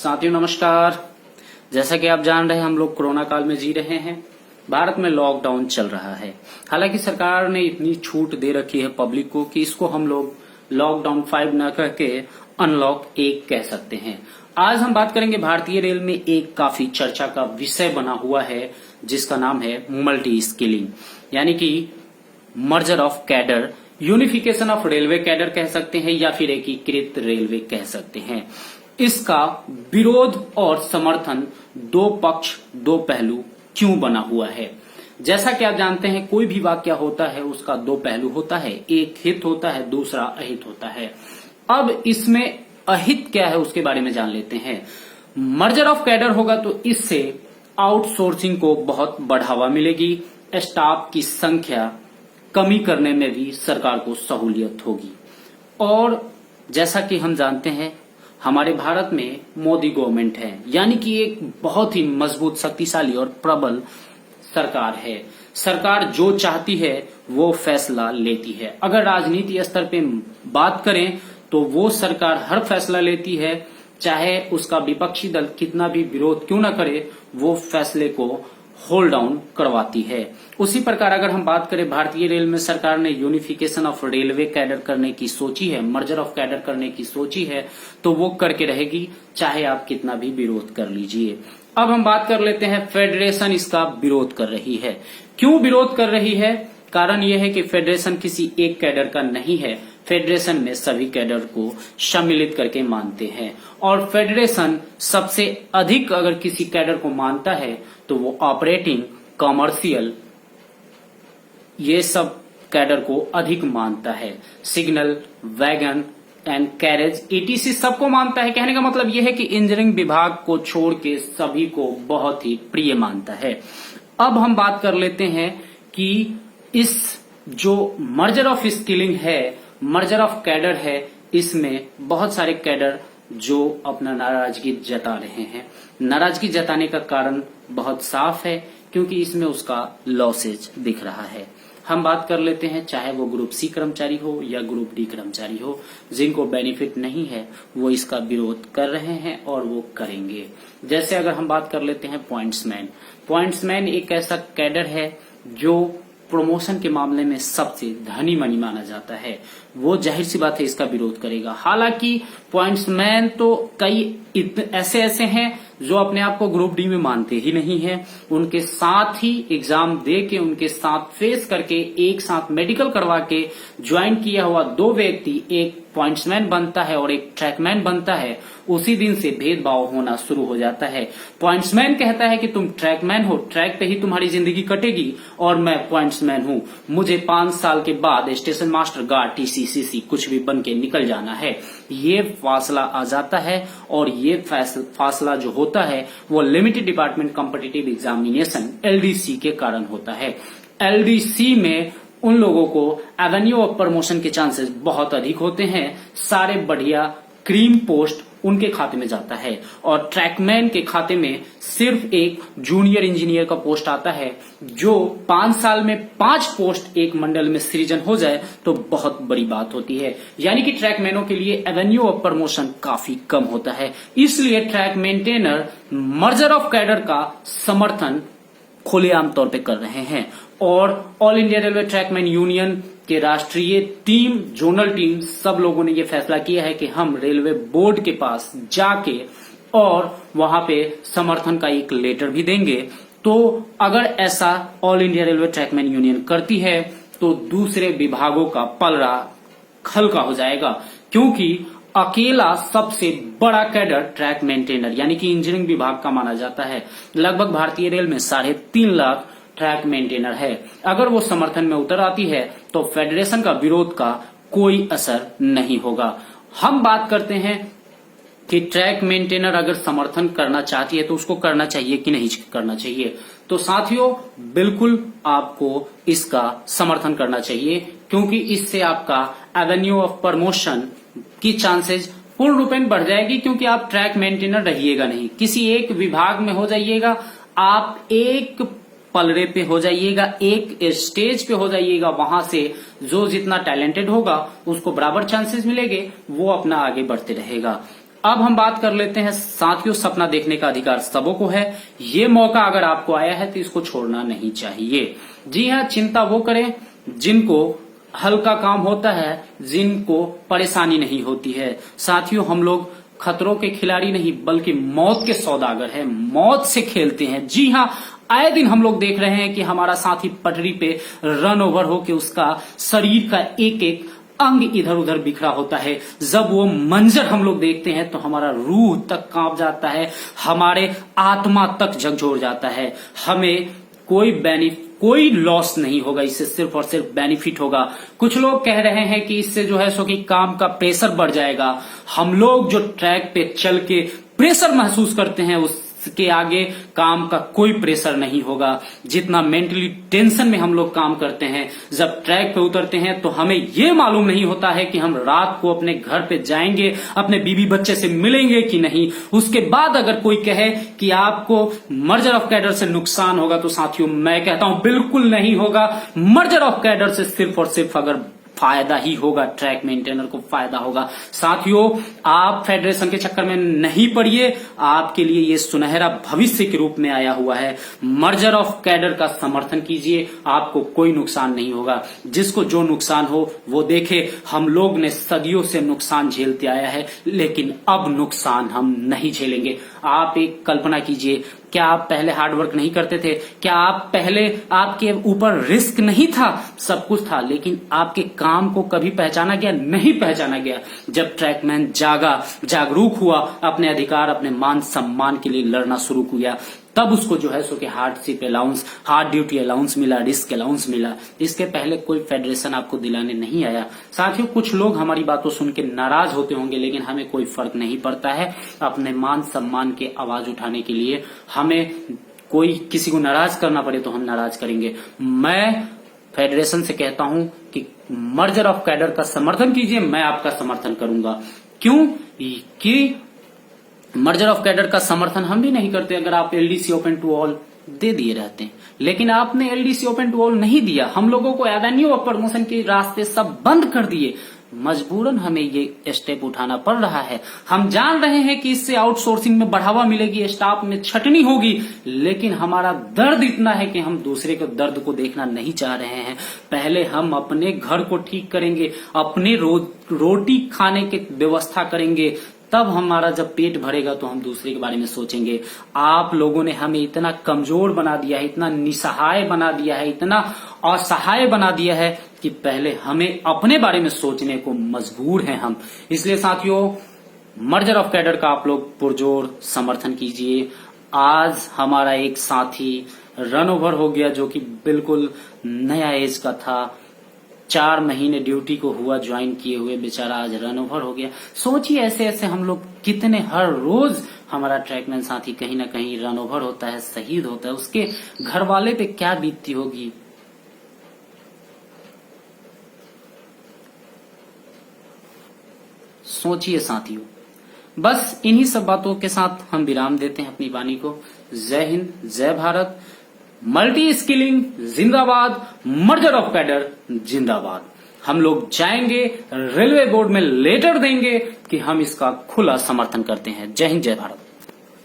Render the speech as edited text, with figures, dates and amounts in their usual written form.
साथियों नमस्कार। जैसा कि आप जान रहे हैं हम लोग कोरोना काल में जी रहे हैं। भारत में लॉकडाउन चल रहा है। हालांकि सरकार ने इतनी छूट दे रखी है पब्लिक को कि इसको हम लोग लॉकडाउन 5 न कह के अनलॉक 1 कह सकते हैं। आज हम बात करेंगे भारतीय रेल में एक काफी चर्चा का विषय बना हुआ है जिसका नाम है मल्टी स्किलिंग, यानी कि merger of cadre, unification of railway cadre कह सकते हैं या फिर एकीकृत रेलवे कह सकते हैं। इसका विरोध और समर्थन दो पक्ष दो पहलू क्यों बना हुआ है? जैसा कि आप जानते हैं कोई भी वाक्य होता है उसका दो पहलू होता है, एक हित होता है दूसरा अहित होता है। अब इसमें अहित क्या है उसके बारे में जान लेते हैं। मर्जर ऑफ कैडर होगा तो इससे आउटसोर्सिंग को बहुत बढ़ावा मिलेगी, स्टाफ की संख्या कमी करने में भी सरकार को सहूलियत होगी। और जैसा कि हम जानते हैं हमारे भारत में मोदी गवर्नमेंट है, यानी कि एक बहुत ही मजबूत, शक्तिशाली और प्रबल सरकार है। सरकार जो चाहती है वो फैसला लेती है। अगर राजनीति स्तर पे बात करें तो वो सरकार हर फैसला लेती है, चाहे उसका विपक्षी दल कितना भी विरोध क्यों न करे, वो फैसले को होल्ड डाउन करवाती है। उसी प्रकार अगर हम बात करें भारतीय रेल में सरकार ने यूनिफिकेशन ऑफ रेलवे कैडर करने की सोची है, मर्जर ऑफ कैडर करने की सोची है, तो वो करके रहेगी चाहे आप कितना भी विरोध कर लीजिए। अब हम बात कर लेते हैं फेडरेशन इसका विरोध कर रही है। क्यों विरोध कर रही है? कारण यह है कि फेडरेशन किसी एक कैडर का नहीं है, फेडरेशन में सभी कैडर को सम्मिलित करके मानते हैं। और फेडरेशन सबसे अधिक अगर किसी कैडर को मानता है तो वो ऑपरेटिंग, कॉमर्शियल, ये सब कैडर को अधिक मानता है। Signal, wagon and carriage, etc सबको मानता है। कहने का मतलब यह है कि इंजीनियरिंग विभाग को छोड़ के सभी को बहुत ही प्रिय मानता है। अब हम बात कर लेते हैं कि इस जो मर्जर ऑफ स्किलिंग है, मर्जर ऑफ कैडर है, इसमें बहुत सारे कैडर जो अपना नाराजगी जता रहे हैं। नाराजगी जताने का कारण बहुत साफ है क्योंकि इसमें उसका लॉसेज दिख रहा है। हम बात कर लेते हैं, चाहे वो ग्रुप सी कर्मचारी हो या ग्रुप डी कर्मचारी हो, जिनको बेनिफिट नहीं है वो इसका विरोध कर रहे हैं और वो करेंगे। जैसे अगर हम बात कर लेते हैं पॉइंट्समैन, पॉइंट्समैन एक ऐसा कैडर है जो प्रमोशन के मामले में सबसे धनी मनी माना जाता है। वो जाहिर सी बात है इसका विरोध करेगा। हालांकि पॉइंट्समैन तो कई ऐसे हैं जो अपने आप को ग्रुप डी में मानते ही नहीं हैं। उनके साथ ही एग्जाम दे के, उनके साथ फेस करके, एक साथ मेडिकल करवा के ज्वाइन किया हुआ दो व्यक्ति एक पॉइंट्समैन बनता है और एक ट्रैकमैन बनता है, उसी दिन से भेदभाव होना शुरू हो जाता है। पॉइंट्समैन कहता है कि तुम ट्रैकमैन हो, ट्रैक पे ही तुम्हारी जिंदगी कटेगी, और मैं पॉइंट्समैन हूं, मुझे 5 साल के बाद स्टेशन मास्टर, गार्ड, टीसी कुछ भी बन के निकल जाना है। ये फासला आ जाता है और ये फासला जो होता है वो limited department competitive examination LDC के कारण होता है। LDC में उन लोगों को एवेन्यू ऑफ प्रमोशन के चांसेस बहुत अधिक होते हैं। सारे बढ़िया क्रीम पोस्ट उनके खाते में जाता है और ट्रैकमैन के खाते में सिर्फ एक जूनियर इंजीनियर का पोस्ट आता है। जो 5 साल में 5 पोस्ट एक मंडल में सृजन हो जाए तो बहुत बड़ी बात होती है। यानी कि ट्रैकमैनों के लिए एवेन्यू ऑफ प्रमोशन काफी कम होता है। इसलिए track maintainer merger of cadre का समर्थन खुलेआम तौर पे कर रहे हैं। और all India railway trackman union के राष्ट्रीय टीम, जोनल टीम, सब लोगों ने यह फैसला किया है कि हम रेलवे बोर्ड के पास जाके और वहां पे समर्थन का एक लेटर भी देंगे। तो अगर ऐसा all India railway trackman union करती है तो दूसरे विभागों का पलड़ा हल्का हो जाएगा, क्योंकि अकेला सबसे बड़ा कैडर ट्रैक मेंटेनर यानी कि इंजीनियरिंग विभाग का माना जाता है। लगभग भारतीय रेल में 3.5 लाख ट्रैक मेंटेनर है। अगर वो समर्थन में उतर आती है तो फेडरेशन का विरोध का कोई असर नहीं होगा। हम बात करते हैं कि ट्रैक मेंटेनर अगर समर्थन करना चाहती है तो उसको करना चाहिए कि नहीं करना चाहिए। तो साथियों बिल्कुल आपको इसका समर्थन करना चाहिए, क्योंकि इससे आपका एवेन्यू ऑफ प्रमोशन की चांसेस पूर्ण रूपेण बढ़ जाएगी, क्योंकि आप ट्रैक मेंटेनर रहिएगा नहीं, किसी एक विभाग में हो जाइएगा, आप एक पलड़े पे हो जाइएगा, एक स्टेज पे हो जाइएगा। वहां से जो जितना टैलेंटेड होगा उसको बराबर चांसेस मिलेंगे, वो अपना आगे बढ़ते रहेगा। अब हम बात कर लेते हैं साथियों, सपना देखने का अधिकार सबों को है। ये मौका अगर आपको आया है तो इसको छोड़ना नहीं चाहिए। जी हाँ, चिंता वो करें जिनको हल्का काम होता है, जिनको परेशानी नहीं होती है। साथियों, हम लोग खतरों के खिलाड़ी नहीं बल्कि मौत के सौदागर हैं, मौत से खेलते हैं। जी हाँ, आए दिन हम लोग देख रहे हैं कि हमारा साथी पटरी पे रन ओवर होकर उसका शरीर का एक एक अंग इधर उधर बिखरा होता है। जब वो मंजर हम लोग देखते हैं तो हमारा रूह तक कांप जाता है, हमारे आत्मा तक झकझोर जाता है। हमें कोई लॉस नहीं होगा, इससे सिर्फ और सिर्फ बेनिफिट होगा। कुछ लोग कह रहे हैं कि इससे जो है सो कि काम का प्रेशर बढ़ जाएगा। हम लोग जो ट्रैक पे चल के प्रेशर महसूस करते हैं उसके आगे काम का कोई प्रेशर नहीं होगा। जितना मेंटली टेंशन में हम लोग काम करते हैं, जब ट्रैक पे उतरते हैं तो हमें ये मालूम नहीं होता है कि हम रात को अपने घर पे जाएंगे, अपने बीवी बच्चे से मिलेंगे कि नहीं। उसके बाद अगर कोई कहे कि आपको मर्जर ऑफ कैडर से नुकसान होगा तो साथियों मैं कहता हूं बिल्कुल नहीं होगा। मर्जर ऑफ कैडर से सिर्फ और सिर्फ अगर फायदा ही होगा, ट्रैक मेंटेनर को फायदा होगा। साथियों, आप फेडरेशन के चक्कर में नहीं पड़िए, आपके लिए ये सुनहरा भविष्य के रूप में आया हुआ है। मर्जर ऑफ कैडर का समर्थन कीजिए, आपको कोई नुकसान नहीं होगा। जिसको जो नुकसान हो वो देखे। हम लोग ने सदियों से नुकसान झेलते आया है, लेकिन अब नुकसान हम नहीं झेलेंगे। आप एक कल्पना कीजिए, क्या आप पहले हार्डवर्क नहीं करते थे? क्या आप पहले आपके ऊपर रिस्क नहीं था? सब कुछ था, लेकिन आपके काम को कभी पहचाना गया? नहीं पहचाना गया। जब ट्रैकमैन जागरूक हुआ, अपने अधिकार, अपने मान सम्मान के लिए लड़ना शुरू किया, तब उसको जो है सो कि hardship allowance, hard duty allowance मिला, रिस्क अलाउंस मिला। इसके पहले कोई फेडरेशन आपको दिलाने नहीं आया। साथियों, कुछ लोग हमारी बातों सुन के नाराज होते होंगे, लेकिन हमें कोई फर्क नहीं पड़ता है। अपने मान सम्मान के आवाज उठाने के लिए हमें कोई किसी को नाराज करना पड़े तो हम नाराज करेंगे। मैं फेडरेशन से कहता हूं कि मर्जर ऑफ कैडर का समर्थन कीजिए, मैं आपका समर्थन करूंगा। क्यों कि मर्जर ऑफ कैडर का समर्थन हम भी नहीं करते अगर आप एलडीसी ओपन टू ऑल दे दिए रहते हैं, लेकिन आपने एलडीसी ओपन टू ऑल नहीं दिया। हम लोगों को एवेन्यू ऑफ प्रमोशन के रास्ते सब बंद कर दिए। मजबूरन हमें ये स्टेप उठाना पड़ रहा है। हम जान रहे हैं कि इससे आउटसोर्सिंग में बढ़ावा मिलेगी, स्टाफ में छटनी होगी, लेकिन हमारा दर्द इतना है कि हम दूसरे के दर्द को देखना नहीं चाह रहे हैं। पहले हम अपने घर को ठीक करेंगे, अपने रोटी खाने की व्यवस्था करेंगे, तब हमारा जब पेट भरेगा तो हम दूसरे के बारे में सोचेंगे। आप लोगों ने हमें इतना कमजोर बना दिया है, इतना निसहाय बना दिया है, इतना असहाय बना दिया है कि पहले हमें अपने बारे में सोचने को मजबूर हैं हम। इसलिए साथियों, मर्जर ऑफ कैडर का आप लोग पुरजोर समर्थन कीजिए। आज हमारा एक साथी रन ओवर हो गया जो कि बिल्कुल नया एज का था, 4 महीने ड्यूटी को हुआ ज्वाइन किए हुए, बेचारा आज रन ओवर हो गया। सोचिए, ऐसे ऐसे हम लोग कितने, हर रोज हमारा ट्रैकमैन साथी कहीं ना कहीं रन ओवर होता है, शहीद होता है। उसके घर वाले पे क्या बीतती होगी। सोचिए साथियों। बस इन्हीं सब बातों के साथ हम विराम देते हैं अपनी वाणी को। जय हिंद, जय भारत। मल्टी स्किलिंग जिंदाबाद, मर्जर ऑफ कैडर जिंदाबाद। हम लोग जाएंगे, रेलवे बोर्ड में लेटर देंगे कि हम इसका खुला समर्थन करते हैं। जय हिंद, जय भारत।